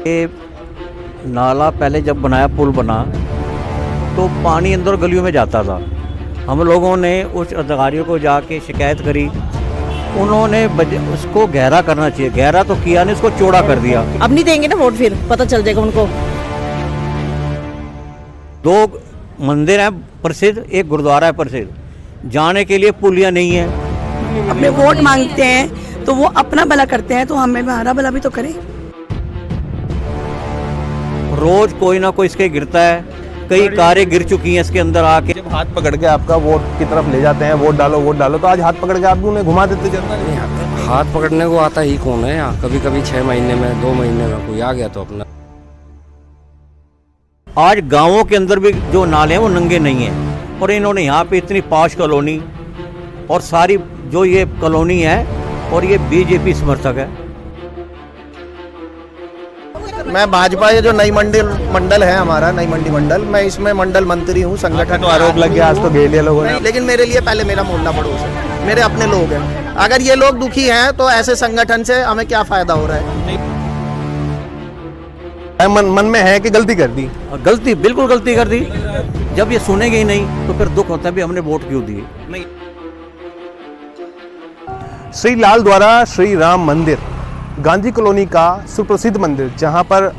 ये नाला पहले जब बनाया, पुल बना, तो पानी अंदर गलियों में जाता था। हम लोगों ने उस अधिकारियों को जाके शिकायत करी, उन्होंने उसको गहरा करना चाहिए, गहरा तो किया नहीं, उसको चौड़ा कर दिया। अब नहीं देंगे ना वोट, फिर पता चल जाएगा उनको। 2 मंदिर हैं प्रसिद्ध, एक गुरुद्वारा है प्रसिद्ध, जाने के लिए पुलिया नहीं है। अपने वोट मांगते हैं तो वो अपना भला करते हैं, तो हमें हमारा भला भी तो करें। रोज कोई ना कोई इसके गिरता है, कई कारें गिर चुकी हैं इसके अंदर आके। जब हाथ पकड़ के आपका वोट की तरफ ले जाते हैं, वोट डालो, तो आज हाथ पकड़ के आप भी उन्हें घुमा देते जनता नहीं। हाथ पकड़ने को आता ही कौन है यहाँ। कभी कभी 6 महीने में, 2 महीने में कोई आ गया तो अपना। आज गांवों के अंदर भी जो नाले हैं वो नंगे नहीं हैं, और इन्होंने यहाँ पे इतनी पॉश कॉलोनी और सारी जो ये कॉलोनी है, और ये बीजेपी समर्थक है। मैं भाजपा, ये जो नई मंडल है हमारा, नई मंडी मंडल, मैं इसमें मंडल मंत्री हूँ संगठन। तो आरोप लग गया आज तो घेर लिया लोगों ने। लेकिन मेरे लिए पहले मेरा मोहल्ला पड़ोस है, मेरे अपने लोग हैं। अगर ये लोग दुखी हैं तो ऐसे संगठन से हमें क्या फायदा हो रहा है? मन में है कि गलती कर दी, गलती, बिल्कुल गलती कर दी। जब ये सुनेंगे ही नहीं तो फिर दुख होता है भी हमने वोट क्यों दिए। नहीं। श्री लाल द्वारा श्री राम मंदिर, गांधी कॉलोनी का सुप्रसिद्ध मंदिर, जहां पर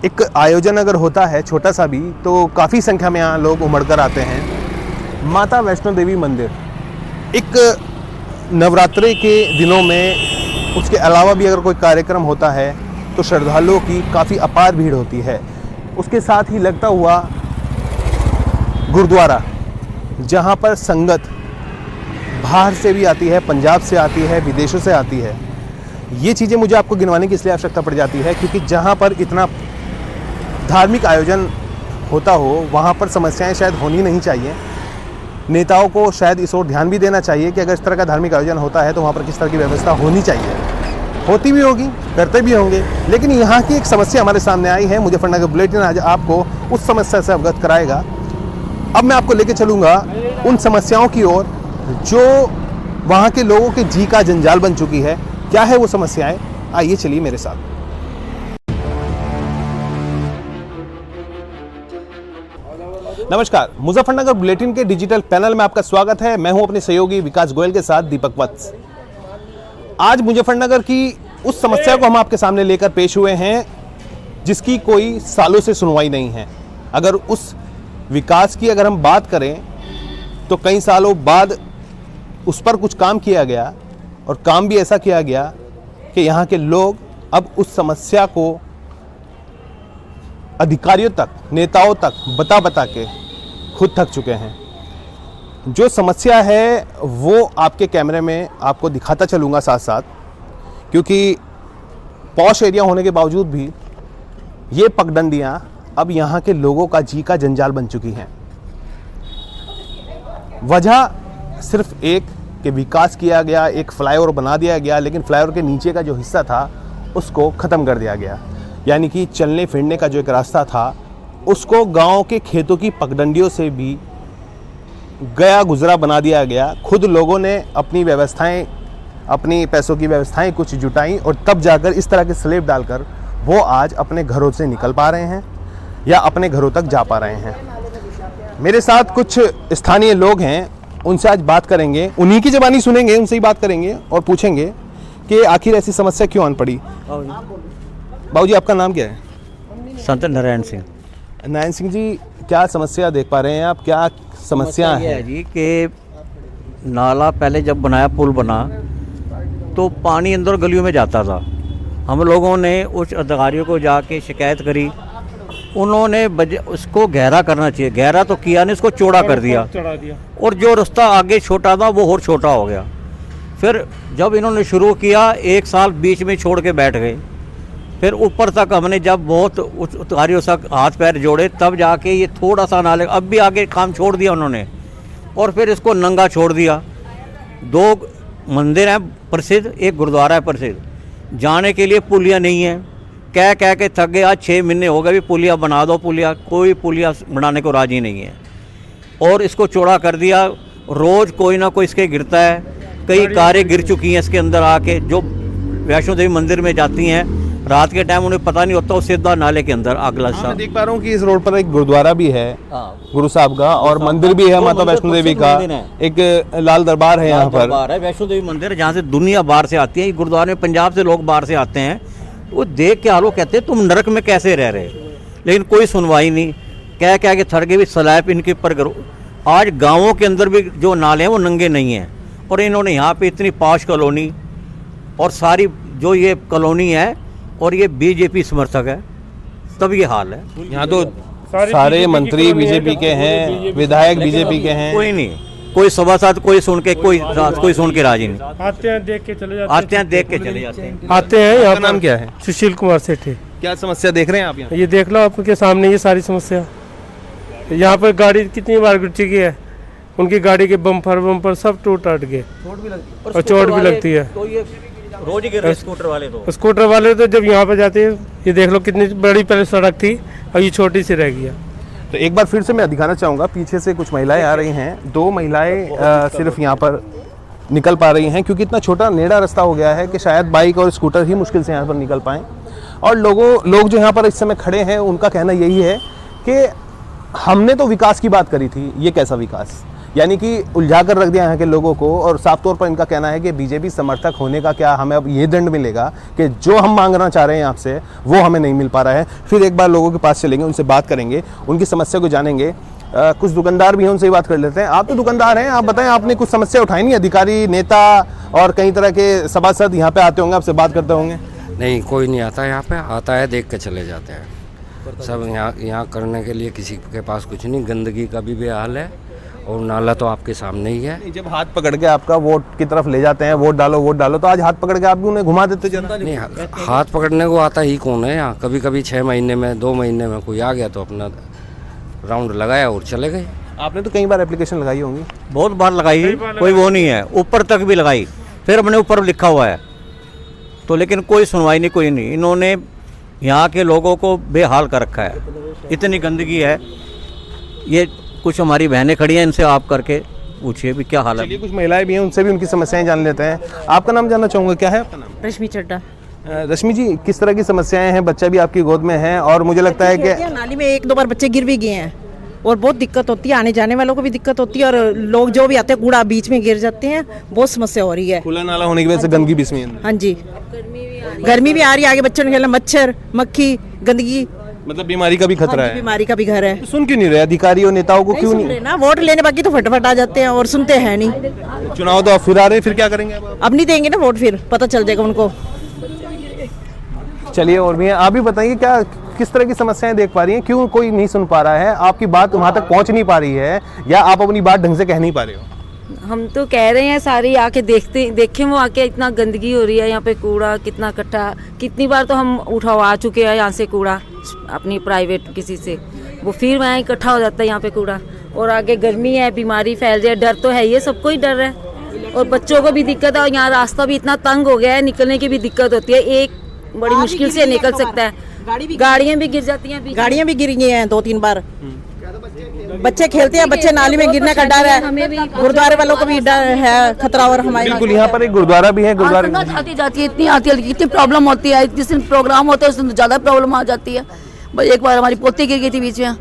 एक आयोजन अगर होता है छोटा सा भी, तो काफ़ी संख्या में यहाँ लोग उमड़ कर आते हैं। माता वैष्णो देवी मंदिर, एक नवरात्रि के दिनों में, उसके अलावा भी अगर कोई कार्यक्रम होता है तो श्रद्धालुओं की काफ़ी अपार भीड़ होती है। उसके साथ ही लगता हुआ गुरुद्वारा, जहाँ पर संगत बाहर से भी आती है, पंजाब से आती है, विदेशों से आती है। ये चीज़ें मुझे आपको गिनवाने की इसलिए आवश्यकता पड़ जाती है क्योंकि जहाँ पर इतना धार्मिक आयोजन होता हो, वहाँ पर समस्याएं शायद होनी नहीं चाहिए। नेताओं को शायद इस ओर ध्यान भी देना चाहिए कि अगर इस तरह का धार्मिक आयोजन होता है तो वहाँ पर किस तरह की व्यवस्था होनी चाहिए। होती भी होगी, करते भी होंगे, लेकिन यहाँ की एक समस्या हमारे सामने आई है। मुजफ्फरनगर बुलेटिन आज आपको उस समस्या से अवगत कराएगा। अब मैं आपको लेके चलूँगा उन समस्याओं की ओर जो वहाँ के लोगों के जी का जंजाल बन चुकी है। क्या है वो समस्याएं, आइए चलिए मेरे साथ। नमस्कार, मुजफ्फरनगर बुलेटिन के डिजिटल पैनल में आपका स्वागत है। मैं हूं अपने सहयोगी विकास गोयल के साथ दीपक वत्स। आज मुजफ्फरनगर की उस समस्या को हम आपके सामने लेकर पेश हुए हैं जिसकी कोई सालों से सुनवाई नहीं है। अगर उस विकास की अगर हम बात करें तो कई सालों बाद उस पर कुछ काम किया गया, और काम भी ऐसा किया गया कि यहाँ के लोग अब उस समस्या को अधिकारियों तक, नेताओं तक बता के खुद थक चुके हैं। जो समस्या है वो आपके कैमरे में आपको दिखाता चलूँगा साथ साथ, क्योंकि पॉश एरिया होने के बावजूद भी ये पगडंडियाँ अब यहाँ के लोगों का जी का जंजाल बन चुकी हैं। वजह सिर्फ एक कि विकास किया गया, एक फ्लाईओवर बना दिया गया, लेकिन फ्लाईओवर के नीचे का जो हिस्सा था उसको ख़त्म कर दिया गया। यानी कि चलने फिरने का जो एक रास्ता था उसको गांव के खेतों की पगडंडियों से भी गया गुजरा बना दिया गया। खुद लोगों ने अपनी व्यवस्थाएं, अपनी पैसों की व्यवस्थाएं कुछ जुटाई, और तब जाकर इस तरह के स्लैब डालकर वो आज अपने घरों से निकल पा रहे हैं या अपने घरों तक जा पा रहे हैं। मेरे साथ कुछ स्थानीय लोग हैं, उनसे आज बात करेंगे, उन्हीं की ज़बानी सुनेंगे, उनसे ही बात करेंगे और पूछेंगे कि आखिर ऐसी समस्या क्यों आन पड़ी। बाबूजी, आपका नाम क्या है? संत नारायण सिंह। नारायण सिंह जी, क्या समस्या देख पा रहे हैं आप? क्या समस्या है जी कि नाला पहले जब बनाया, पुल बना, तो पानी अंदर गलियों में जाता था। हम लोगों ने उस अधिकारियों को जाके शिकायत करी, उन्होंने उसको गहरा करना चाहिए, गहरा तो किया नहीं, उसको चौड़ा कर दिया, और जो रास्ता आगे छोटा था वो और छोटा हो गया। फिर जब इन्होंने शुरू किया, 1 साल बीच में छोड़ के बैठ गए। फिर ऊपर तक हमने जब बहुत अधिकारियों से हाथ पैर जोड़े, तब जाके ये थोड़ा सा नाले, अब भी आगे काम छोड़ दिया उन्होंने, और फिर इसको नंगा छोड़ दिया। 2 मंदिर हैं प्रसिद्ध, एक गुरुद्वारा है प्रसिद्ध, जाने के लिए पुलिया नहीं है। कह के थक गए, आज 6 महीने हो गए भी पुलिया बना दो, पुलिया, कोई पुलिया बनाने को राजी नहीं है, और इसको चौड़ा कर दिया। रोज़ कोई ना कोई इसके गिरता है, कई कारें गिर चुकी हैं इसके अंदर आके, जो वैष्णो देवी मंदिर में जाती हैं, रात के टाइम उन्हें पता नहीं होता, वो सीधा नाले के अंदर आग लग मैं देख पा रहा हूँ कि इस रोड पर एक गुरुद्वारा भी है गुरु साहब का, और मंदिर भी है माता वैष्णो देवी का, एक लाल दरबार है यहाँ पर, वैष्णो देवी मंदिर, जहाँ से दुनिया बाहर से आती है। गुरुद्वारे में पंजाब से लोग बाहर से आते हैं, वो देख के आलो कहते हैं तुम नरक में कैसे रह रहे, लेकिन कोई सुनवाई नहीं। कह के थड़ के भी स्लैब इनके ऊपर करो। आज गाँवों के अंदर भी जो नाले हैं वो नंगे नहीं हैं, और इन्होंने यहाँ पे इतनी पॉश कॉलोनी और सारी जो ये कॉलोनी है, और ये बीजेपी समर्थक है, तब ये हाल है। यहाँ तो सारे मंत्री बीजेपी के हैं, विधायक बीजेपी के हैं, कोई नहीं, कोई सभा साथ कोई सुन के राजी नहीं। आते हैं देख के चले जाते आते हैं देख के चले जाते हैं। आते हैं। यहाँ नाम क्या है? सुशील कुमार सेठ है। क्या समस्या देख रहे हैं आप यहाँ? ये देख लो आपके सामने ये सारी समस्या। यहाँ पर गाड़ी कितनी बार गिर चुकी है, उनकी गाड़ी के बम्पर सब टूट टाट गए और चोट भी लगती है। तो ये रोज ही गिर रहे स्कूटर वाले तो जब यहाँ पे जाते हैं, ये देख लो कितनी बड़ी पहले सड़क थी और ये छोटी सी रह गई है। तो एक बार फिर से मैं दिखाना चाहूँगा, पीछे से कुछ महिलाएं आ रही हैं, 2 महिलाएं सिर्फ यहाँ पर निकल पा रही हैं, क्योंकि इतना छोटा नेड़ा रास्ता हो गया है कि शायद बाइक और स्कूटर ही मुश्किल से यहाँ पर निकल पाएँ। और लोग जो यहाँ पर इस समय खड़े हैं, उनका कहना यही है कि हमने तो विकास की बात करी थी, ये कैसा विकास, यानी कि उलझा कर रख दिया यहाँ के लोगों को। और साफ तौर पर इनका कहना है कि बीजेपी समर्थक होने का क्या हमें अब ये दंड मिलेगा कि जो हम मांगना चाह रहे हैं आपसे वो हमें नहीं मिल पा रहा है। फिर एक बार लोगों के पास चलेंगे, उनसे बात करेंगे, उनकी समस्या को जानेंगे। कुछ दुकानदार भी हैं, उनसे ही बात कर लेते हैं। आप तो दुकानदार हैं, आप बताएं, आपने कुछ समस्या उठाई नहीं? अधिकारी, नेता और कई तरह के सभासद यहाँ पे आते होंगे, आपसे बात करते होंगे? नहीं, कोई नहीं आता यहाँ पे, आता है देख के चले जाते हैं सब। यहाँ करने के लिए किसी के पास कुछ नहीं। गंदगी का भी बेहाल है, और नाला तो आपके सामने ही है। जब हाथ पकड़ के आपका वोट की तरफ ले जाते हैं, वोट डालो, तो आज हाथ पकड़ के आप भी उन्हें घुमा देते जनता? नहीं, हाथ पकड़ने को आता ही कौन है यहाँ। कभी कभी 6 महीने में 2 महीने में कोई आ गया तो अपना राउंड लगाया और चले गए। आपने तो कई बार एप्लीकेशन लगाई होंगी? बहुत बार लगाई, कोई वो नहीं है, ऊपर तक भी लगाई, फिर हमने ऊपर लिखा हुआ है तो, लेकिन कोई सुनवाई नहीं, कोई नहीं। इन्होंने यहाँ के लोगों को बेहाल कर रखा है, इतनी गंदगी है। ये कुछ हमारी बहनें खड़ी हैं, इनसे आप करके पूछिए भी क्या हाल है। कुछ महिलाएं भी हैं, उनसे भी उनकी समस्याएं जान लेते हैं। आपका नाम जानना चाहूँगा, क्या है आपका नाम? रश्मि चड्डा। रश्मि जी, किस तरह की समस्याएं हैं? बच्चा भी आपकी गोद में है, और मुझे लगता है कि नाली में 1-2 बार बच्चे गिर भी गए हैं, और बहुत दिक्कत होती है, आने जाने वालों को भी दिक्कत होती है, और लोग जो भी आते हैं कूड़ा बीच में गिर जाते हैं, बहुत समस्या हो रही है। खुला नाला होने की वजह से गंदगी भी इसमें। हाँ जी, गर्मी भी आ रही है, आगे बच्चों ने खेलना, मच्छर मक्खी गंदगी, मतलब बीमारी का भी खतरा है। बीमारी का भी घर है। तो सुन क्यों नहीं रहे अधिकारी और नेताओं को? क्यों नहीं? ना वोट लेने बाकी तो फटाफट आ जाते हैं और सुनते हैं नहीं। चुनाव तो फिर आ रहे हैं, फिर क्या करेंगे अब नहीं देंगे ना वोट, फिर पता चल जाएगा उनको। चलिए, और भी हैं, आप भी बताइए, क्या किस तरह की समस्याएं देख पा रही हैं? क्यों कोई नहीं सुन पा रहा है? आपकी बात वहाँ तक पहुँच नहीं पा रही है, या आप अपनी बात ढंग से कह नहीं पा रहे हो? हम तो कह रहे हैं, सारी आके देखें वो आके, इतना गंदगी हो रही है यहाँ पे, कूड़ा कितना इकट्ठा, कितनी बार तो हम उठवा चुके हैं यहाँ से कूड़ा अपनी प्राइवेट किसी से, वो फिर वहाँ इकट्ठा हो जाता है यहाँ पे कूड़ा, और आगे गर्मी है, बीमारी फैल जाए, डर तो है, ये सबको ही डर है, और बच्चों को भी दिक्कत है, और यहाँ रास्ता भी इतना तंग हो गया है, निकलने की भी दिक्कत होती है, एक बड़ी मुश्किल से निकल सकता है, गाड़ियाँ भी गिर जाती हैं, गाड़ियाँ भी गिर गई हैं 2-3 बार, बच्चे खेलते हैं, बच्चे नाली में गिरने का डर है, गुरुद्वारे वालों को भी डर है, खतरा। और हमारे बिल्कुल, यहाँ पर एक गुरुद्वारा भी है। गुरुद्वारे आती जाती है, इतनी आती है, इतनी प्रॉब्लम होती है, जिस दिन प्रोग्राम होता है उस दिन ज़्यादा प्रॉब्लम आ जाती है। भाई एक बार हमारी पोती गिर गई थी बीच में,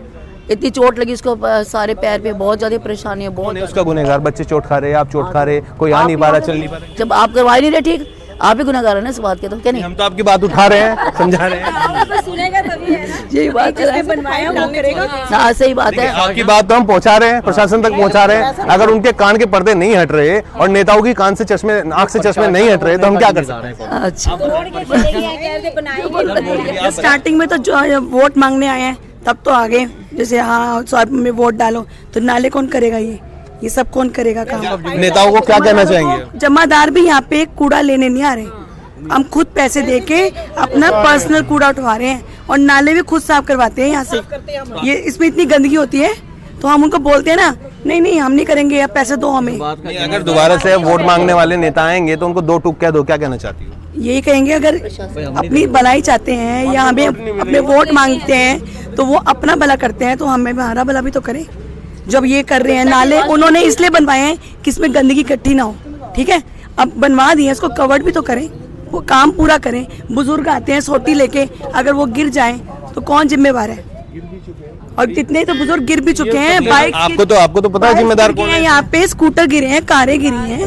इतनी चोट लगी उसको सारे पैर पे, बहुत ज़्यादा परेशानी है। बहुत उसका गुनहगार, बच्चे चोट खा रहे, आप चोट खा रहे, कोई आ नहीं पा रहा, चल नहीं पा रहा। जब आप करवा नहीं रहे ठीक, आप ही गुनहगार है ना इस बात के, तो क्या नहीं? हम तो आपकी बात उठा रहे हैं, समझा रहे हैं। सुनेगा तभी है ना, यही बात है, बनवाया वो करेगा। हाँ सही बात है। आपकी बात तो हम पहुंचा रहे हैं, प्रशासन तक पहुंचा रहे हैं। अगर उनके कान के पर्दे नहीं हट रहे और नेताओं की कान से चश्मे, आंख से चश्मे नहीं हट रहे, तो हम क्या कर सकते हैं? अच्छा, स्टार्टिंग में तो जो वोट मांगने आए हैं तब तो आ गए, जैसे हाँ 100 में वोट डालो, तो नाले कौन करेगा? ये सब कौन करेगा काम? नेताओं को क्या कहना चाहेंगे? जमादार भी यहाँ पे कूड़ा लेने नहीं आ रहे, हम खुद पैसे देके अपना पर्सनल कूड़ा उठवा रहे हैं, और नाले भी खुद साफ करवाते हैं यहाँ से। ये इसमें इतनी गंदगी होती है, तो हम उनको बोलते हैं ना, नहीं हम नहीं करेंगे, अब पैसे दो हमें। अगर दोबारा से वोट मांगने वाले नेता आएंगे तो उनको 2 टूक कह दो, क्या कहना चाहती हो? यही कहेंगे, अगर अपनी भलाई चाहते हैं या हमें अपने वोट मांगते हैं तो वो अपना भला करते हैं, तो हमें हमारा भला भी तो करें। जब ये कर रहे हैं, नाले उन्होंने इसलिए बनवाए हैं कि इसमें गंदगी इकट्ठी ना हो, ठीक है, अब बनवा दिए, इसको कवर्ड भी तो करें, वो काम पूरा करें। बुजुर्ग आते हैं सोटी लेके, अगर वो गिर जाएं तो कौन जिम्मेवार है? और कितने तो बुजुर्ग गिर भी चुके हैं। बाइक आपको तो पता है जिम्मेदार कौन है? यहाँ पे स्कूटर गिरे हैं, कारें गिरी हैं।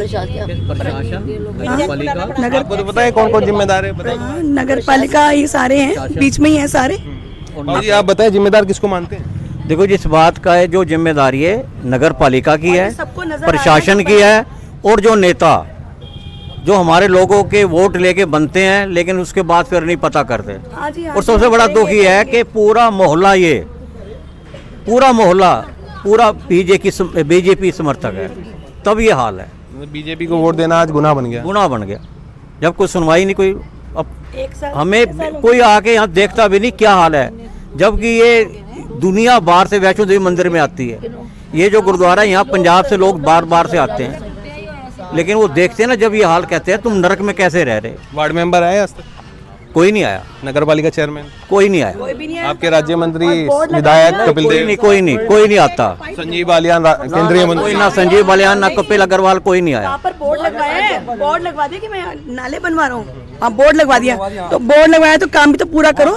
नगर आपको तो पता है कौन कौन जिम्मेदार है? हाँ, नगर पालिका ये सारे हैं, बीच में ही हैं सारे। जी आप बताएं जिम्मेदार किसको मानते हैं? देखो जिस बात का है, जो जिम्मेदारी है नगर पालिका की है, सबको नजर आ रहा है प्रशासन की है, और जो नेता जो हमारे लोगों के वोट लेके बनते हैं लेकिन उसके बाद फिर नहीं पता करते। हाँ जी, हाँ और जी। सबसे बड़ा दुख ये है कि पूरा मोहल्ला पूरा बीजेपी समर्थक है, तब ये हाल है। बीजेपी को वोट देना आज गुनाह बन गया। गुनाह बन गया, जब कोई सुनवाई नहीं, कोई अब एक साल हमें कोई आके यहाँ देखता भी नहीं क्या हाल है, जबकि ये दुनिया बाहर से वैष्णो देवी मंदिर में आती है। ये जो गुरुद्वारा है, यहाँ पंजाब से लोग बार बार से आते हैं, लेकिन वो देखते हैं ना जब ये हाल, कहते हैं तुम नरक में कैसे रह रहे। वार्ड मेंबर आए आज तक? कोई नहीं आया। नगर पालिका चेयरमैन कोई नहीं आया। आपके राज्य मंत्री विधायक कपिल देव? कोई नहीं आता। संजीव बालियान केंद्रीय मंत्री? कोई ना संजीव बालियान ना कपिल अग्रवाल, कोई नहीं आया। यहाँ पर बोर्ड लगवाया है, बोर्ड लगवा दिया कि मैं नाले बनवा रहा हूँ। हाँ बोर्ड लगवा दिया, तो बोर्ड लगवाया तो काम भी तो पूरा करो।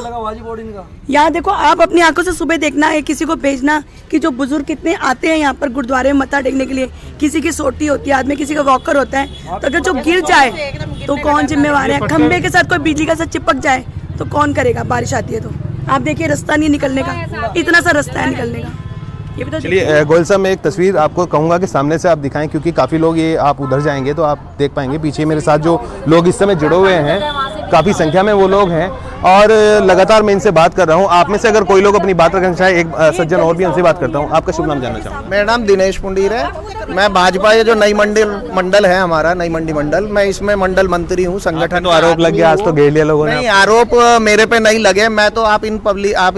यहाँ देखो, आप अपनी आंखों से सुबह देखना है, किसी को भेजना कि जो बुजुर्ग कितने आते हैं यहाँ पर गुरुद्वारे में मत्था टेकने के लिए। किसी की सोटी होती है, आदमी किसी का वॉकर होता है, तो अगर जो गिर जाए तो कौन जिम्मेवार है? खंबे के साथ कोई बिजली का साथ चिपक जाए तो कौन करेगा? बारिश आती है तो आप देखिए, रास्ता नहीं निकलने का, इतना सा रास्ता है निकलने का। ये भी तो चलिए गोयल साहब, मैं एक तस्वीर आपको कहूंगा कि सामने से आप दिखाएं, क्योंकि काफ़ी लोग, ये आप उधर जाएंगे तो आप देख पाएंगे पीछे मेरे साथ जो लोग इस समय जुड़े हुए हैं, काफ़ी संख्या में वो लोग हैं, और लगातार मैं इनसे बात कर रहा हूँ। आप में से अगर कोई लोग अपनी बात रखना चाहे, एक सज्जन और भी उनसे बात करता हूँ। आपका शुभ नाम जानना चाहूँगा? मेरा नाम दिनेश पुंडीर है। मैं भाजपा, ये जो नई मंडल है हमारा, नई मंडी मंडल, मैं इसमें मंडल मंत्री हूँ। संगठन तो आरोप लग गया, आज तो घेर लिया लोगों ने। नहीं, आरोप मेरे पे नहीं लगे। मैं तो आप इन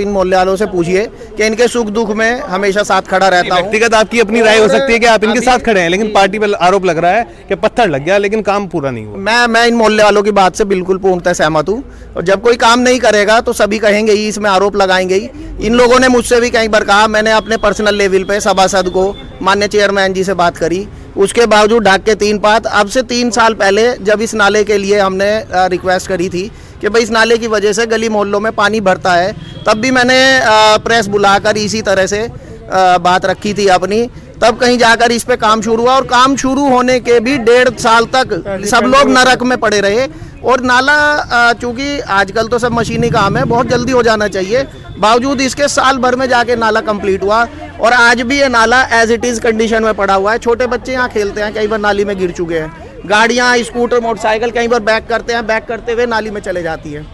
मोहल्ले वालों से पूछिए कि इनके सुख दुख में हमेशा साथ खड़ा रहता हूँ। व्यक्तिगत आपकी अपनी राय हो सकती है कि आप इनके साथ खड़े हैं, लेकिन पार्टी पर आरोप लग रहा है कि पत्थर लग गया लेकिन काम पूरा नहीं हुआ। मैं इन मोहल्ले वालों की बात से बिल्कुल पूर्णतः सहमत हूँ, और जब कोई काम नहीं करेगा तो सभी कहेंगे ही, इसमें आरोप लगाएंगे ही। इन लोगों ने मुझसे भी कई बार कहा, मैंने अपने पर्सनल लेवल पे सभासद को, माननीय चेयरमैन जी से बात करी, उसके बावजूद ढाक के 3 पात। अब से 3 साल पहले जब इस नाले के लिए हमने रिक्वेस्ट करी थी कि भाई इस नाले की वजह से गली मोहल्लों में पानी भरता है, तब भी मैंने प्रेस बुलाकर इसी तरह से बात रखी थी अपनी। तब कहीं जाकर इस पे काम शुरू हुआ, और काम शुरू होने के भी 1.5 साल तक सब लोग नरक में पड़े रहे। और नाला, चूंकि आजकल तो सब मशीनी काम है, बहुत जल्दी हो जाना चाहिए, बावजूद इसके साल भर में जाके नाला कंप्लीट हुआ, और आज भी ये नाला एज इट इज़ कंडीशन में पड़ा हुआ है। छोटे बच्चे यहाँ खेलते हैं, कई बार नाली में गिर चुके हैं। गाड़ियाँ, स्कूटर, मोटरसाइकिल कई बार बैक करते हैं, बैक करते हुए नाली में चले जाती है।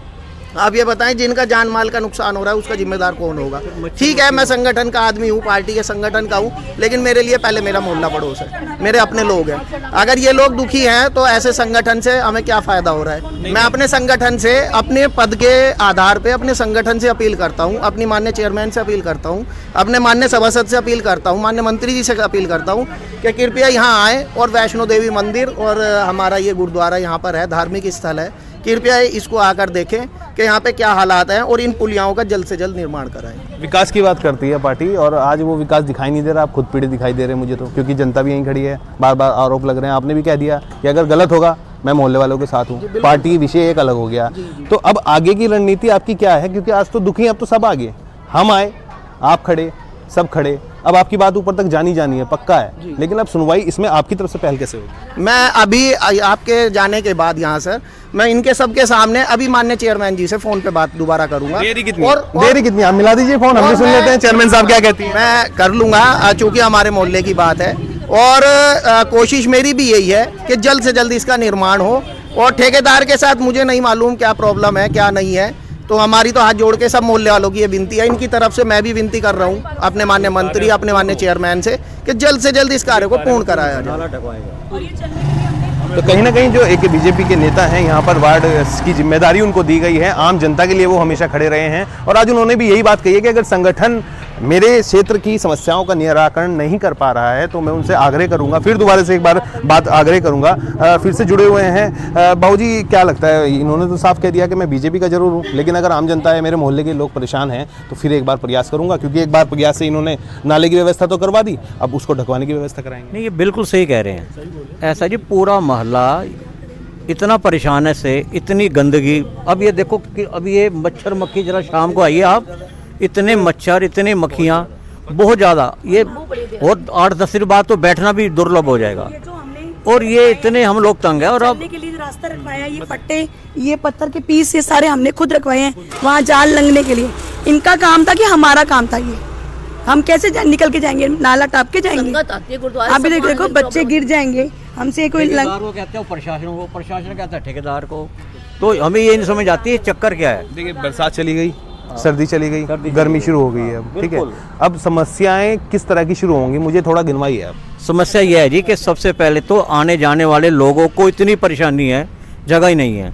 आप ये बताएं, जिनका जान माल का नुकसान हो रहा है उसका जिम्मेदार कौन होगा? ठीक है, मैं संगठन का आदमी हूँ, पार्टी के संगठन का हूँ, लेकिन मेरे लिए पहले मेरा मोहल्ला पड़ोस है, मेरे अपने लोग हैं। अगर ये लोग दुखी हैं तो ऐसे संगठन से हमें क्या फ़ायदा हो रहा है? मैं अपने संगठन से, अपने पद के आधार पे अपने संगठन से अपील करता हूँ, अपनी माननीय चेयरमैन से अपील करता हूँ, अपने माननीय सभासद से अपील करता हूँ, माननीय मंत्री जी से अपील करता हूँ कि कृपया यहाँ आएँ और वैष्णो देवी मंदिर और हमारा ये गुरुद्वारा यहाँ पर है, धार्मिक स्थल है, कृपया इसको आकर देखें कि यहाँ पे क्या हालात हैं, और इन पुलियाओं का जल्द से जल्द निर्माण कराएं। विकास की बात करती है पार्टी, और आज वो विकास दिखाई नहीं दे रहा। आप खुद पीड़ित दिखाई दे रहे हैं मुझे तो, क्योंकि जनता भी यहीं खड़ी है, बार बार आरोप लग रहे हैं। आपने भी कह दिया कि अगर गलत होगा मैं मोहल्ले वालों के साथ हूँ, पार्टी विषय एक अलग हो गया। तो अब आगे की रणनीति आपकी क्या है? क्योंकि आज तो दुखी, अब तो सब आगे, हम आए, आप खड़े, सब खड़े, अब आपकी बात ऊपर तक जानी है, पक्का है, लेकिन अब सुनवाई इसमें आपकी तरफ से पहल कैसे होगी? मैं अभी आपके जाने के बाद यहाँ सर, मैं इनके सबके सामने अभी माननीय चेयरमैन जी से फोन पे बात दोबारा करूंगा। देरी कितनी? आप मिला दीजिए फोन, हम भी सुन लेते हैं चेयरमैन साहब क्या कहती हैं। मैं कर लूंगा, चूंकि हमारे मोहल्ले की बात है, और कोशिश मेरी भी यही है कि जल्द से जल्द इसका निर्माण हो। और ठेकेदार के साथ मुझे नहीं मालूम क्या प्रॉब्लम है, क्या नहीं है, तो हमारी तो हाथ जोड़ के सब मोहल्ले वालों की ये विनती है। इनकी तरफ से मैं भी विनती कर रहा हूँ अपने माननीय मंत्री, अपने माननीय चेयरमैन से, कि जल्द से जल्द इस कार्य को पूर्ण कराया जाए। तो कहीं ना कहीं जो एक बीजेपी के नेता हैं यहाँ पर, वार्ड की जिम्मेदारी उनको दी गई है, आम जनता के लिए वो हमेशा खड़े रहे हैं, और आज उन्होंने भी यही बात कही है कि अगर संगठन मेरे क्षेत्र की समस्याओं का निराकरण नहीं कर पा रहा है तो मैं उनसे आग्रह करूंगा, फिर दोबारा से एक बार बात आग्रह करूंगा। फिर से जुड़े हुए हैं बाबूजी, क्या लगता है? इन्होंने तो साफ कह दिया कि मैं बीजेपी का जरूर हूँ, लेकिन अगर आम जनता है, मेरे मोहल्ले के लोग परेशान हैं, तो फिर एक बार प्रयास करूंगा, क्योंकि एक बार प्रयास से इन्होंने नाले की व्यवस्था तो करवा दी, अब उसको ढकवाने की व्यवस्था कराएंगे। नहीं, ये बिल्कुल सही कह रहे हैं। ऐसा जी पूरा मोहल्ला इतना परेशान है से, इतनी गंदगी। अब ये देखो कि अब ये मच्छर मक्खी, जरा शाम को आइए आप, इतने मच्छर इतने मक्खियाँ बहुत ज़्यादा। ये बहुत 8-10 दिन बाद तो बैठना भी दुर्लभ हो जाएगा। और ये इतने हम लोग तंग है। और अब चलने के लिए जो रास्ता रखवाया है, ये पट्टे, ये पत्थर के पीस, ये सारे हमने खुद रखवाए हैं वहाँ जाल लंघने के लिए। इनका काम था कि हमारा काम था ये, हम कैसे निकल के जाएंगे, नाला टाप के जाएंगे। अभी देखो बच्चे गिर जाएंगे हमसे। कोई ठेकेदार को कहते हो, प्रशासन को, प्रशासन कहता है ठेकेदार को। तो हमें ये नहीं समझ आती है चक्कर क्या है। देखिए बरसात चली गई, सर्दी चली गई, गर्मी शुरू हो गई है अब, ठीक है। अब समस्याएं किस तरह की शुरू होंगी, मुझे थोड़ा गिनवाइए आप। समस्या यह है जी कि सबसे पहले तो आने जाने वाले लोगों को इतनी परेशानी है, जगह ही नहीं है।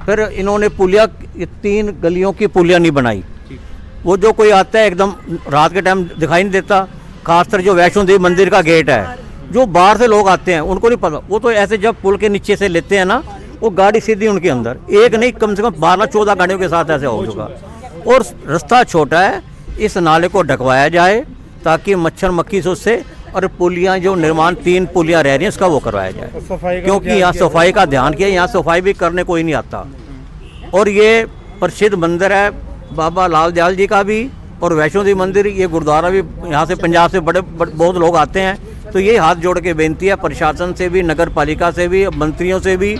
फिर इन्होंने पुलिया, 3 गलियों की पुलिया नहीं बनाई। वो जो कोई आता है एकदम रात के टाइम दिखाई नहीं देता। खासकर जो वैष्णो देवी मंदिर का गेट है, जो बाहर से लोग आते हैं उनको नहीं पता। वो तो ऐसे जब पुल के नीचे से लेते हैं ना, वो गाड़ी सीधी उनके अंदर, एक नहीं कम से कम 12-14 गाड़ियों के साथ ऐसे हो चुका। और रास्ता छोटा है, इस नाले को ढकवाया जाए ताकि मच्छर मक्खी से उससे, और पुलियाँ जो निर्माण 3 पुलियाँ रह रही हैं उसका वो करवाया जाए। क्योंकि यहाँ सफाई का ध्यान किया, यहाँ सफाई भी करने कोई नहीं आता। और ये प्रसिद्ध मंदिर है बाबा लाल दयाल जी का भी, और वैष्णो देवी मंदिर, ये गुरुद्वारा भी यहाँ से पंजाब से बहुत लोग आते हैं। तो ये हाथ जोड़ के बेनती है प्रशासन से भी, नगर पालिका से भी, मंत्रियों से भी,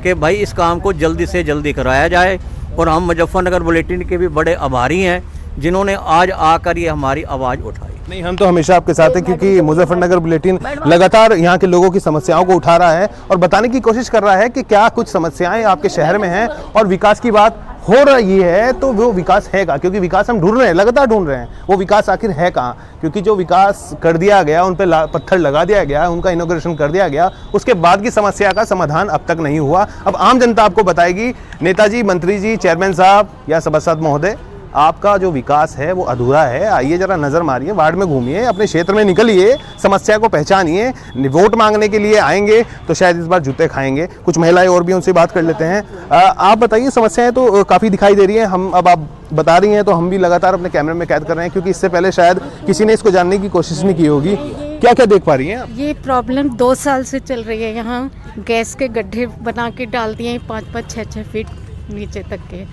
कि भाई इस काम को जल्दी से जल्दी कराया जाए। और हम मुजफ्फरनगर बुलेटिन के भी बड़े आभारी हैं जिन्होंने आज आकर ये हमारी आवाज़ उठाई। नहीं, हम तो हमेशा आपके साथ हैं, क्योंकि मुजफ्फरनगर बुलेटिन लगातार यहाँ के लोगों की समस्याओं को उठा रहा है और बताने की कोशिश कर रहा है कि क्या कुछ समस्याएं आपके शहर में हैं। और विकास की बात हो रही है तो वो विकास है कहाँ, क्योंकि विकास हम ढूंढ रहे हैं, लगातार ढूंढ रहे हैं, वो विकास आखिर है कहाँ। क्योंकि जो विकास कर दिया गया, उन पे पत्थर लगा दिया गया, उनका इनॉग्रेशन कर दिया गया, उसके बाद की समस्या का समाधान अब तक नहीं हुआ। अब आम जनता आपको बताएगी, नेताजी, मंत्री जी, चेयरमैन साहब या सभासद महोदय, आपका जो विकास है वो अधूरा है। आइए जरा नज़र मारिए, वार्ड में घूमिए, अपने क्षेत्र में निकलिए, समस्या को पहचानिए। वोट मांगने के लिए आएंगे तो शायद इस बार जूते खाएंगे। कुछ महिलाएं और भी, उनसे बात कर लेते हैं। आप बताइए, समस्याएं तो काफ़ी दिखाई दे रही हैं, हम अब आप बता रही हैं तो हम भी लगातार अपने कैमरे में कैद कर रहे हैं, क्योंकि इससे पहले शायद किसी ने इसको जानने की कोशिश नहीं की होगी। क्या क्या देख पा रही हैं आप? ये प्रॉब्लम 2 साल से चल रही है। यहाँ गैस के गड्ढे बना के डाल दिए 5-5, 6-6 फीट नीचे तक के,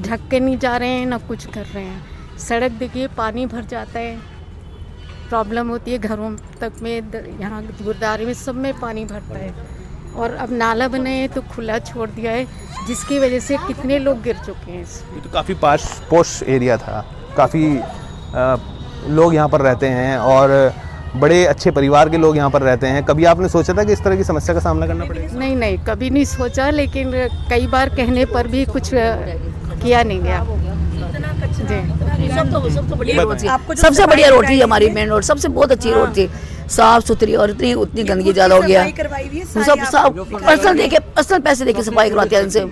ढक के नहीं जा रहे हैं, ना कुछ कर रहे हैं। सड़क देखिए पानी भर जाता है, प्रॉब्लम होती है घरों तक में, यहाँ गुरुद्वारे में सब में पानी भरता है। और अब नाला बने हैं तो खुला छोड़ दिया है, जिसकी वजह से कितने लोग गिर चुके हैं। ये तो काफ़ी पॉश एरिया था, काफ़ी लोग यहाँ पर रहते हैं और बड़े अच्छे परिवार के लोग यहाँ पर रहते हैं। कभी आपने सोचा था कि इस तरह की समस्या का सामना करना पड़ेगा? नहीं, कभी नहीं सोचा, लेकिन कई बार कहने पर भी कुछ किया नहीं गया। सबसे बढ़िया रोड थी हमारी, मेन रोड सबसे बहुत अच्छी रोड थी, साफ सुथरी, और उतनी गंदगी ज्यादा हो गया। सब पर्सनल पैसे देके सफाई करवाते हैं इनसे।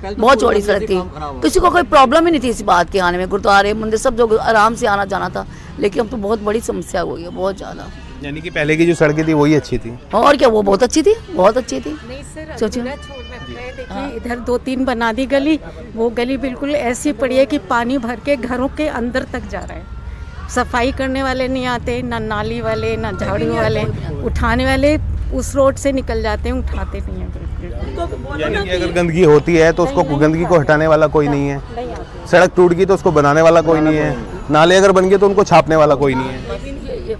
बहुत चौड़ी सड़क थी, किसी को कोई प्रॉब्लम ही नहीं थी इस बात के आने में। गुरुद्वारे मंदिर सब जो आराम से आना जाना था, लेकिन अब तो बहुत बड़ी समस्या हो गई है, बहुत ज्यादा। यानी कि पहले की जो सड़कें थी वही अच्छी थी? और क्या, वो बहुत अच्छी थी, बहुत अच्छी थी। सोचिए देखिए, इधर 2-3 बना दी गली, वो गली बिल्कुल ऐसी पड़ी है कि पानी भर के घरों के अंदर तक जा रहा है। सफाई करने वाले नहीं आते, ना नाली वाले, ना झाड़ू वाले, उठाने वाले उस रोड से निकल जाते हैं, उठाते नहीं हैं बिल्कुल। यानी कि अगर गंदगी होती है तो उसको, गंदगी को हटाने वाला कोई नहीं है। सड़क टूट गई तो उसको बनाने वाला कोई नहीं है। नाले अगर बन गए तो उनको छापने वाला कोई नहीं है।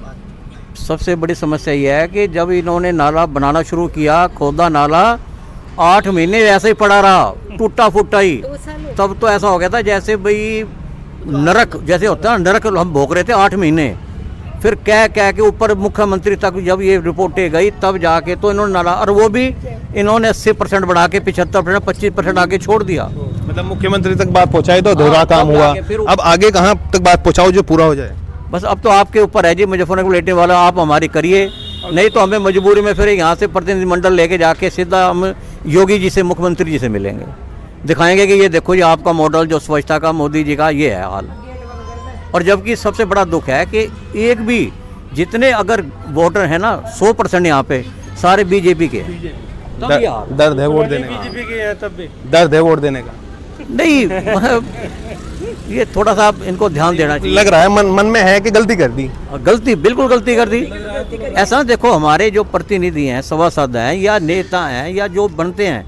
सबसे बड़ी समस्या यह है कि जब इन्होंने नाला बनाना शुरू किया, खोदा नाला, 8 महीने ऐसे ही पड़ा रहा, टूटा फूटा ही। तब तो ऐसा हो गया था जैसे भाई नरक जैसे होता है, नरक हम भोग रहे थे 8 महीने। फिर कह के ऊपर मुख्यमंत्री तक जब ये रिपोर्टें गई तब जाके तो इन्होंने नाला, और वो भी इन्होंने 80% बढ़ा के 75%, 25% आगे छोड़ दिया। मतलब मुख्यमंत्री तक बात पहुंचाई तो अधूरा काम हुआ। अब आगे कहाँ तक बात पहुंचाओ जो पूरा हो जाए? बस अब तो आपके ऊपर है जी, मुजफ्फरनगर बुलेटिन वाला, आप हमारी करिए, नहीं तो हमें मजबूरी में फिर यहाँ से प्रतिनिधिमंडल लेके जाके सीधा हम योगी जी से, मुख्यमंत्री जी से मिलेंगे, दिखाएंगे कि ये देखो ये आपका मॉडल जो स्वच्छता का मोदी जी का ये है हाल। और जबकि सबसे बड़ा दुख है कि एक भी जितने अगर वोटर हैं ना 100% यहाँ पे सारे बीजेपी के हैं। दर्द है वोट देने का, बीजेपी के हैं तब भी दर्द है वोट देने का। नहीं ये थोड़ा सा इनको ध्यान देना चाहिए। लग रहा है मन में है कि गलती कर दी। गलती, बिल्कुल गलती कर दी। ऐसा देखो, हमारे जो प्रतिनिधि हैं, सभासद हैं या नेता हैं या जो बनते हैं,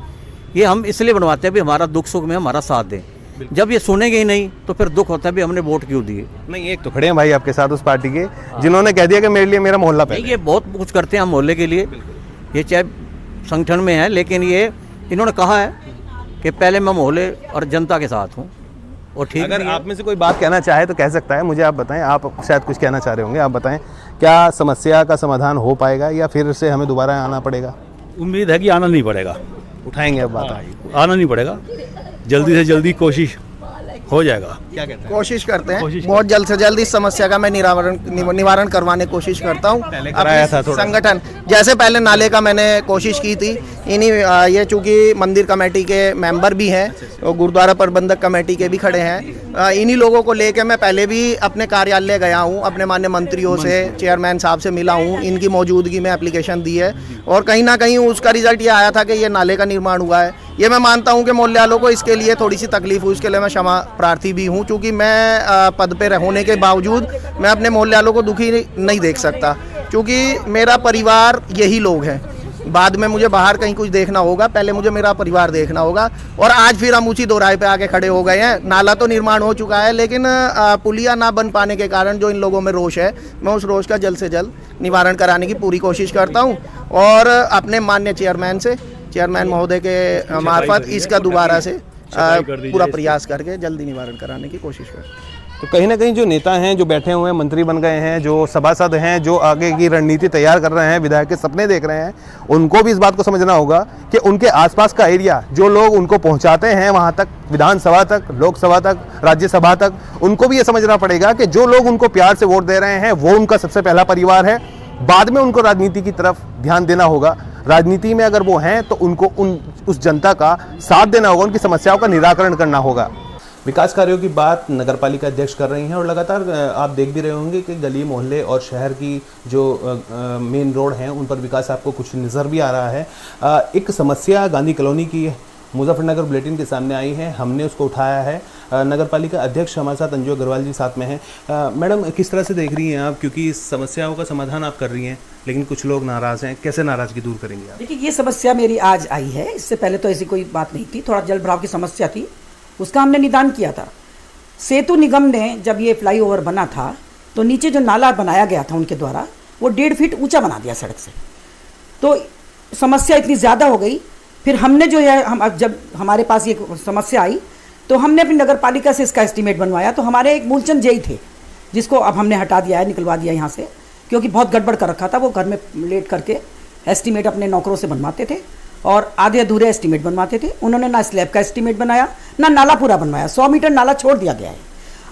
ये हम इसलिए बनवाते हैं भी हमारा दुख सुख में हमारा साथ दें। जब ये सुनेंगे ही नहीं तो फिर दुख होता है भी हमने वोट क्यों दिए। नहीं, एक तो खड़े हैं भाई आपके साथ उस पार्टी के जिन्होंने कह दिया कि मेरे लिए मेरा मोहल्ला पहले। ये बहुत कुछ करते हैं हम मोहल्ले के लिए, ये चाहे संगठन में है, लेकिन ये इन्होंने कहा है कि पहले मैं मोहल्ले और जनता के साथ हूँ और ठीक। अगर आप में से कोई बात कहना चाहे तो कह सकता है, मुझे आप बताएं, आप शायद कुछ कहना चाह रहे होंगे, आप बताएं क्या समस्या का समाधान हो पाएगा या फिर से हमें दोबारा आना पड़ेगा? उम्मीद है कि आना नहीं पड़ेगा, उठाएंगे अब बात। आना नहीं पड़ेगा, जल्दी से जल्दी कोशिश हो जाएगा। क्या कहते हैं? कोशिश करते हैं, बहुत जल्द से जल्द इस समस्या का मैं निवारण करवाने की कोशिश करता हूँ। संगठन जैसे पहले नाले का मैंने कोशिश की थी, इन्हीं ये चूंकि मंदिर कमेटी के मेंबर भी हैं और गुरुद्वारा प्रबंधक कमेटी के भी खड़े हैं, इन्हीं लोगों को लेके मैं पहले भी अपने कार्यालय गया हूँ, अपने मान्य मंत्रियों से, चेयरमैन साहब से मिला हूँ, इनकी मौजूदगी में एप्लीकेशन दी है और कहीं ना कहीं उसका रिजल्ट ये आया था कि ये नाले का निर्माण हुआ है। ये मैं मानता हूँ कि मोहल्ले वालों को इसके लिए थोड़ी सी तकलीफ हुई, इसके लिए मैं क्षमा प्रार्थी भी हूँ, क्योंकि मैं पद पे होने के बावजूद मैं अपने मोहल्ले वालों को दुखी नहीं देख सकता, क्योंकि मेरा परिवार यही लोग हैं। बाद में मुझे बाहर कहीं कुछ देखना होगा, पहले मुझे मेरा परिवार देखना होगा। और आज फिर हम उसी दोराहे पे आके खड़े हो गए हैं। नाला तो निर्माण हो चुका है, लेकिन पुलिया ना बन पाने के कारण जो इन लोगों में रोष है, मैं उस रोष का जल्द से जल्द निवारण कराने की पूरी कोशिश करता हूँ और अपने माननीय चेयरमैन महोदय के मार्फत इसका दोबारा से पूरा प्रयास करके जल्दी निवारण कराने की कोशिश करता हूँ। तो कहीं ना कहीं जो नेता हैं, जो बैठे हुए हैं, मंत्री बन गए हैं, जो सभासद हैं, जो आगे की रणनीति तैयार कर रहे हैं, विधायक के सपने देख रहे हैं, उनको भी इस बात को समझना होगा कि उनके आसपास का एरिया, जो लोग उनको पहुंचाते हैं वहां तक, विधानसभा तक, लोकसभा तक, राज्यसभा तक, उनको भी ये समझना पड़ेगा कि जो लोग उनको प्यार से वोट दे रहे हैं वो उनका सबसे पहला परिवार है। बाद में उनको राजनीति की तरफ ध्यान देना होगा। राजनीति में अगर वो हैं तो उनको उस जनता का साथ देना होगा, उनकी समस्याओं का निराकरण करना होगा। विकास कार्यों की बात नगरपालिका अध्यक्ष कर रही हैं और लगातार आप देख भी रहे होंगे कि गली मोहल्ले और शहर की जो मेन रोड हैं उन पर विकास आपको कुछ नज़र भी आ रहा है। एक समस्या गांधी कॉलोनी की मुजफ्फरनगर बुलेटिन के सामने आई है, हमने उसको उठाया है। नगरपालिका अध्यक्ष हमारे साथ अंजू अग्रवाल जी साथ में हैं। मैडम, किस तरह से देख रही हैं आप, क्योंकि इस समस्याओं का समाधान आप कर रही हैं लेकिन कुछ लोग नाराज़ हैं, कैसे नाराज़गी दूर करेंगे आप? देखिए, ये समस्या मेरी आज आई है, इससे पहले तो ऐसी कोई बात नहीं थी। थोड़ा जल भराव की समस्या थी, उसका हमने निदान किया था। सेतु निगम ने जब ये फ्लाईओवर बना था तो नीचे जो नाला बनाया गया था उनके द्वारा, वो 1.5 फीट ऊंचा बना दिया सड़क से। तो समस्या इतनी ज़्यादा हो गई, फिर हमने जो है, हम जब हमारे पास ये समस्या आई तो हमने अपनी नगर पालिका से इसका एस्टीमेट बनवाया। तो हमारे एक मूलचंद जेई थे, जिसको अब हमने हटा दिया है, निकलवा दिया यहाँ से, क्योंकि बहुत गड़बड़ कर रखा था। वो घर में लेट करके एस्टीमेट अपने नौकरों से बनवाते थे और आधे अधूरे एस्टीमेट बनवाते थे। उन्होंने ना स्लैब का एस्टीमेट बनाया, ना नाला पूरा बनवाया। 100 मीटर नाला छोड़ दिया गया है।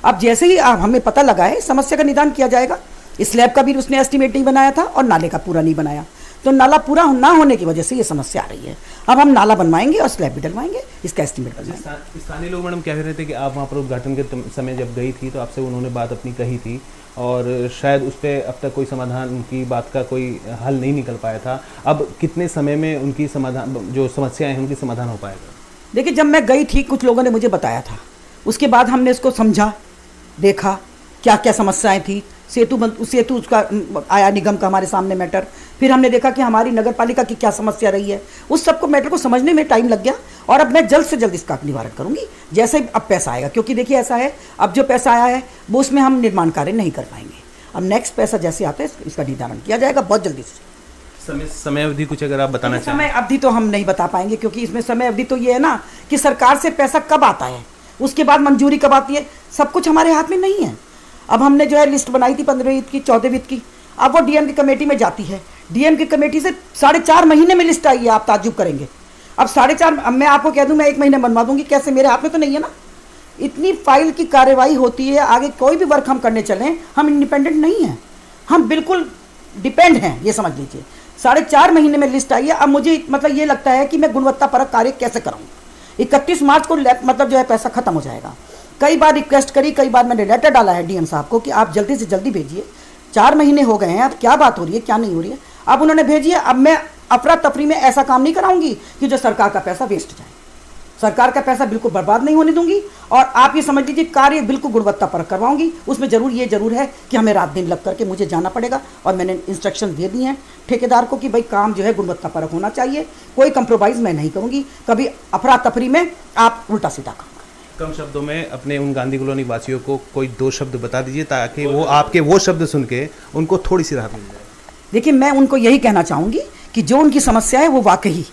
अब जैसे ही हमें पता लगा है, समस्या का निदान किया जाएगा। स्लैब का भी उसने एस्टीमेट नहीं बनाया था और नाले का पूरा नहीं बनाया, तो नाला पूरा ना होने की वजह से ये समस्या आ रही है। अब हम नाला बनवाएंगे और स्लैब भी डलवाएंगे, इसका एस्टीमेट बनवाएंगे। स्थानीय लोग मैडम कह रहे थे कि आप वहाँ पर उद्घाटन के समय जब गई थी तो आपसे उन्होंने बात अपनी कही थी और शायद उस पर अब तक कोई समाधान, उनकी बात का कोई हल नहीं निकल पाया था। अब कितने समय में उनकी समाधान, जो समस्याएं हैं, उनकी समाधान हो पाएगा? देखिए, जब मैं गई थी कुछ लोगों ने मुझे बताया था, उसके बाद हमने इसको समझा, देखा क्या क्या समस्याएं थी। सेतु उसका आया निगम का हमारे सामने मैटर, फिर हमने देखा कि हमारी नगर पालिका की क्या समस्या रही है। उस सबको मैटर को समझने में टाइम लग गया और अब मैं जल्द से जल्द इसका निवारण करूंगी, जैसे अब पैसा आएगा। क्योंकि देखिए ऐसा है, अब जो पैसा आया है वो उसमें हम निर्माण कार्य नहीं कर पाएंगे। अब नेक्स्ट पैसा जैसे आता है इसका निवारण किया जाएगा बहुत जल्दी से। समय अवधि कुछ अगर आप बताना चाहें? समय अवधि तो हम नहीं बता पाएंगे, क्योंकि इसमें समय अवधि तो ये है ना कि सरकार से पैसा कब आता है, उसके बाद मंजूरी कब आती है, सब कुछ हमारे हाथ में नहीं है। अब हमने जो है लिस्ट बनाई थी 15 वित्त की, 14 वित्त की, अब वो डीएम की कमेटी में जाती है। डीएम की कमेटी से 4.5 महीने में लिस्ट आई है, आप ताज्जुब करेंगे। अब 4.5, अब मैं आपको कह दूं मैं 1 महीने बनवा दूंगी, कैसे? मेरे हाथ में तो नहीं है ना। इतनी फाइल की कार्यवाही होती है, आगे कोई भी वर्क हम करने चलें, हम इंडिपेंडेंट नहीं हैं, हम बिल्कुल डिपेंड हैं, ये समझ लीजिए। 4.5 महीने में लिस्ट आई है। अब मुझे मतलब ये लगता है कि मैं गुणवत्तापरक कार्य कैसे करूँ। 31 मार्च को मतलब जो है पैसा खत्म हो जाएगा। कई बार रिक्वेस्ट करी, कई बार मैंने लेटर डाला है डीएम साहब को कि आप जल्दी से जल्दी भेजिए। 4 महीने हो गए हैं, अब क्या बात हो रही है, क्या नहीं हो रही है। अब उन्होंने भेजी है। अब मैं अफरा तफरी में ऐसा काम नहीं कराऊंगी कि जो सरकार का पैसा वेस्ट जाए। सरकार का पैसा बिल्कुल बर्बाद नहीं होने दूंगी और आप ये समझ लीजिए कार्य बिल्कुल गुणवत्तापरक करवाऊंगी। उसमें जरूर है कि हमें रात दिन लग करके मुझे जाना पड़ेगा और मैंने इंस्ट्रक्शन दे दी हैं ठेकेदार को कि भाई काम जो है गुणवत्तापरक होना चाहिए, कोई कंप्रोमाइज़ मैं नहीं करूंगी, कभी अफरा तफरी में आप उल्टा सीधा काम। कम शब्दों में अपने उन गांधी कॉलोनी वासियों को कोई 2 शब्द बता दीजिए ताकि वो आपके वो शब्द सुन के उनको थोड़ी सी राहत मिल जाए। देखिए, मैं उनको यही कहना चाहूँगी कि जो उनकी समस्या है वो वाकई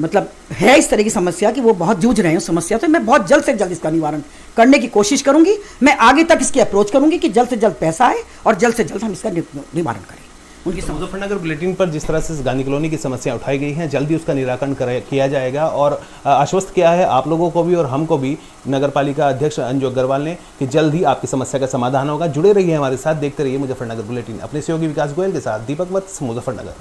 मतलब है इस तरह की समस्या कि वो बहुत जूझ रहे हैं उस समस्या से। मैं बहुत जल्द से जल्द इसका निवारण करने की कोशिश करूंगी। मैं आगे तक इसकी अप्रोच करूंगी कि जल्द से जल्द पैसा आए और जल्द से जल्द हम इसका निवारण करें। उनकी मुजफ्फरनगर बुलेटिन पर जिस तरह से इस गांधी कॉलोनी की समस्या उठाई गई है, जल्दी उसका निराकरण किया जाएगा और आश्वस्त किया है आप लोगों को भी और हमको भी नगर पालिका अध्यक्ष अंजू अग्रवाल ने कि जल्द ही आपकी समस्या का समाधान होगा। जुड़े रहिए हमारे साथ, देखते रहिए मुजफ्फरनगर बुलेटिन। अपने सहयोगी विकास गोयल के साथ दीपक वत्स, मुजफ्फरनगर।